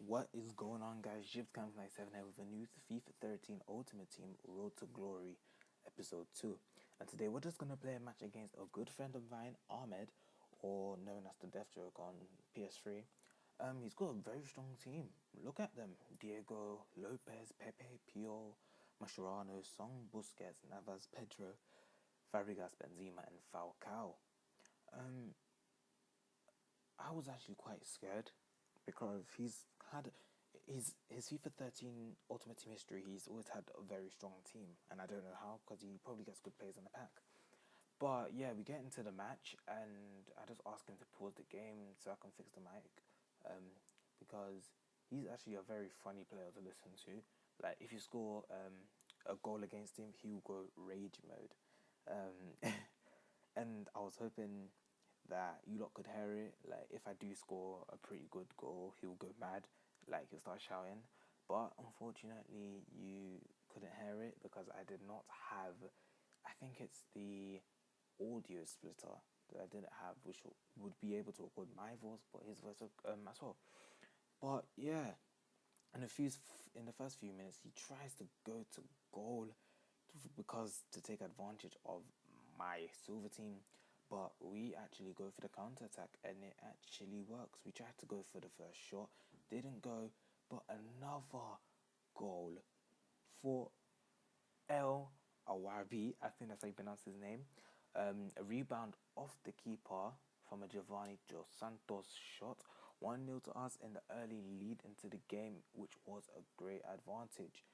What is going on, guys? Jibs97 here with a new FIFA 13 Ultimate Team Road to Glory episode 2. And today we're just going to play a match against a good friend of mine, Ahmed, or known as TheDeathJoker on PS3. He's got a very strong team. Look at them. Diego, Lopez, Pepe, Pio, Mascherano, Song, Busquets, Navas, Pedro, Fabregas, Benzema, and Falcao. I was actually quite scared because he's had his FIFA 13 Ultimate Team history. He's always had a very strong team, and I don't know how because he probably gets good players in the pack. But yeah, we get into the match, and I just ask him to pause the game so I can fix the mic, because he's actually a very funny player to listen to. Like if you score a goal against him, he will go rage mode. And I was hoping that you lot could hear it. Like if I do score a pretty good goal, he'll go mad, like he'll start shouting. But unfortunately, you couldn't hear it because I did not have. I think it's the audio splitter that I didn't have, which would be able to record my voice, but his voice as well. But yeah, in the first few minutes, he tries to go to goal because to take advantage of my silver team, but we actually go for the counter attack and it actually works. We tried to go for the first shot, didn't go, but another goal for El Awabi, I think that's how you pronounce his name. A rebound off the keeper from a Giovanni Dos Santos shot. 1-0 to us in the early lead into the game, which was a great advantage.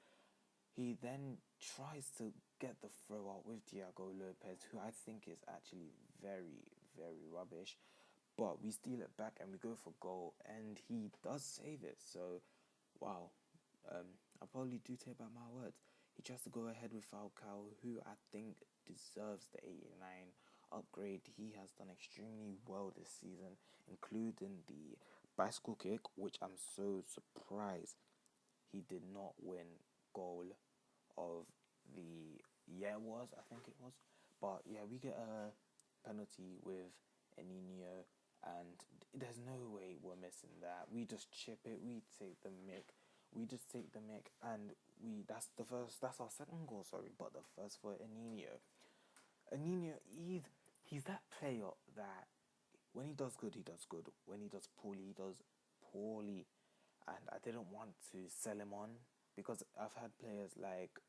He then tries to get the throw out with Diego Lopez, who I think is actually very, very rubbish. But we steal it back and we go for goal, and he does save it. So, wow. I probably do take back my words. He tries to go ahead with Falcao, who I think deserves the 89 upgrade. He has done extremely well this season, including the bicycle kick, which I'm so surprised he did not win goal of the year was, I think it was. But yeah, we get a penalty with Enino, and there's no way we're missing that. We just chip it, we take the mick, and that's our second goal, sorry, but the first for Enino. Enino, he's that player that when he does good, he does good. When he does poorly, he does poorly. And I didn't want to sell him on because I've had players like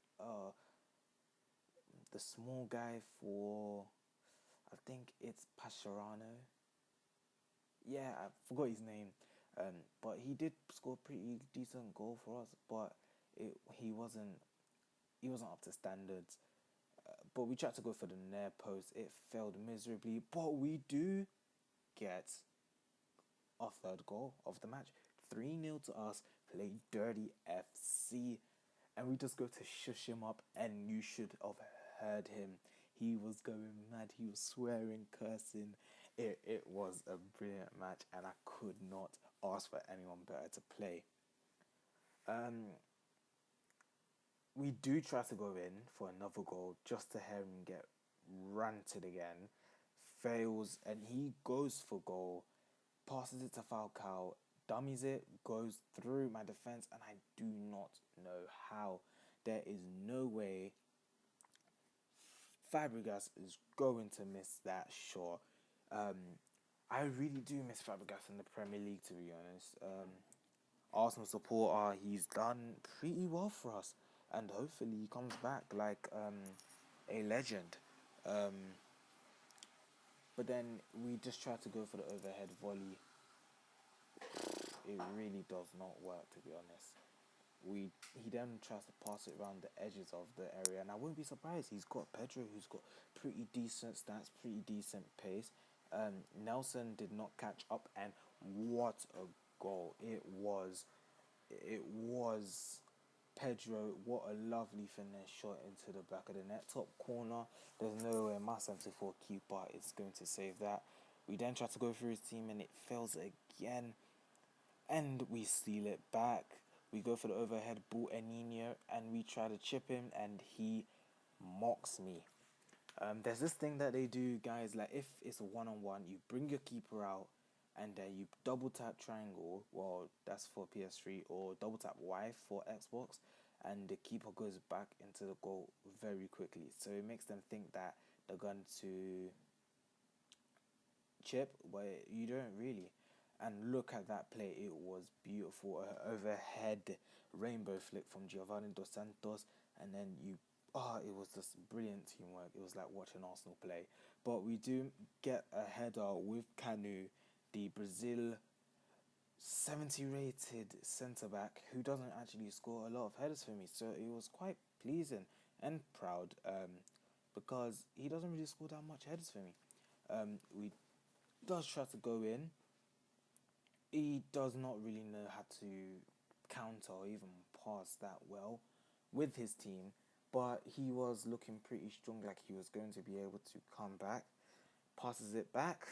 the small guy for, I think it's Pascherano. Yeah, I forgot his name. But he did score a pretty decent goal for us, but he wasn't up to standards. But we tried to go for the near post. It failed miserably, but we do get our third goal of the match. 3-0 to us, play dirty FC. And we just go to shush him up, and you should have heard him. He was going mad, he was swearing, cursing. It was a brilliant match, and I could not ask for anyone better to play. We do try to go in for another goal just to hear him get ranted again. Fails, and he goes for goal, passes it to Falcao, dummies it, goes through my defense, and I do not know how. There is no way Fabregas is going to miss that shot. I really do miss Fabregas in the Premier League, to be honest. Arsenal supporter, he's done pretty well for us, and hopefully he comes back like a legend. But then we just try to go for the overhead volley. It really does not work, to be honest. He then tries to pass it around the edges of the area, and I wouldn't be surprised. He's got Pedro, who's got pretty decent stats, pretty decent pace. Nelson did not catch up, and what a goal it was! It was Pedro. What a lovely finesse shot into the back of the net, top corner. There's no way my 74 keeper is going to save that. We then try to go through his team, and it fails again. And we steal it back. We go for the overhead ball, Enino, and we try to chip him, and he mocks me. There's this thing that they do, guys, like if it's a one-on-one, you bring your keeper out, and then you double tap triangle, well, that's for PS3, or double tap Y for Xbox, and the keeper goes back into the goal very quickly. So it makes them think that they're going to chip, but you don't really. And look at that play, it was beautiful. Overhead rainbow flick from Giovanni Dos Santos, and then it was just brilliant teamwork. It was like watching Arsenal play. But we do get a header with Canu, the Brazil 70 rated centre back who doesn't actually score a lot of headers for me. So it was quite pleasing and proud, because he doesn't really score that much headers for me. We does try to go in. He does not really know how to counter or even pass that well with his team, but he was looking pretty strong, like he was going to be able to come back. Passes it back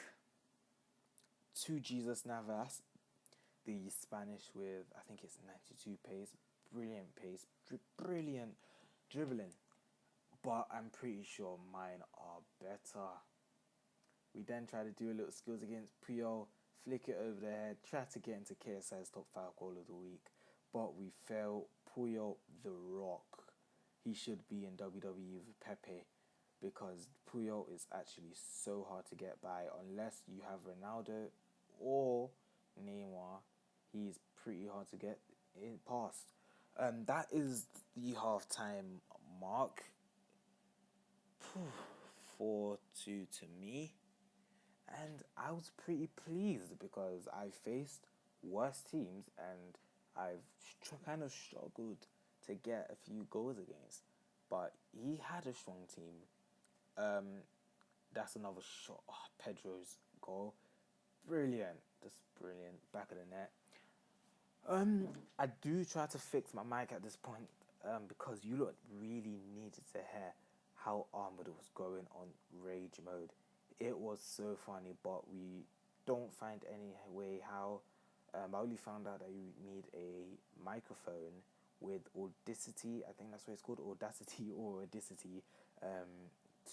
to Jesus Navas, the Spanish with, I think it's 92 pace, brilliant pace, brilliant dribbling. But I'm pretty sure mine are better. We then try to do a little skills against Puyol, flick it over the head, try to get into KSI's top 5 goal of the week, but we fail. Puyol, the Rock. He should be in WWE with Pepe, because Puyol is actually so hard to get by unless you have Ronaldo or Neymar. He's pretty hard to get in past. That is the halftime mark. 4-2 to me. And I was pretty pleased because I faced worse teams and I've kind of struggled to get a few goals against. But he had a strong team. That's another shot. Oh, Pedro's goal. Brilliant. Just brilliant. Back of the net. I do try to fix my mic at this point, because you lot really needed to hear how Armored was going on rage mode. It was so funny, but we don't find any way how. I only found out that you need a microphone with Audacity. I think that's what it's called, Audacity or Audacity,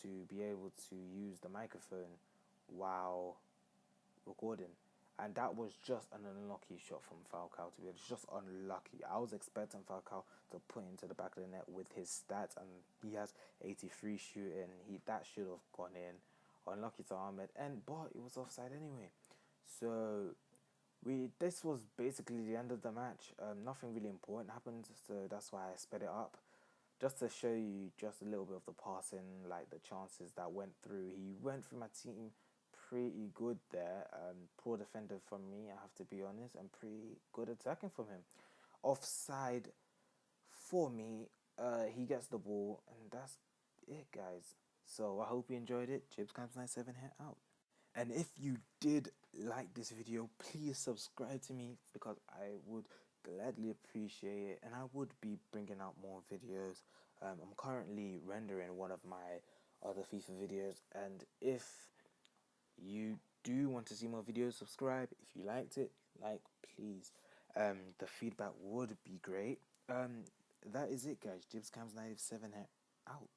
to be able to use the microphone while recording. And that was just an unlucky shot from Falcao, to be honest. Just unlucky. I was expecting Falcao to put into the back of the net with his stats, and he has 83 shooting. That should have gone in. Unlucky to Ahmed, but it was offside anyway. So this was basically the end of the match. Nothing really important happened, so that's why I sped it up. Just to show you just a little bit of the passing, like the chances that went through. He went through my team pretty good there. Poor defender from me, I have to be honest, and pretty good attacking from him. Offside for me. He gets the ball, and that's it, guys. So I hope you enjoyed it. JibsCamps97 here out. And if you did like this video, please subscribe to me, because I would gladly appreciate it, and I would be bringing out more videos. I'm currently rendering one of my other FIFA videos, and if you do want to see more videos, subscribe. If you liked it, please. The feedback would be great. That is it, guys. JibsCams97 out.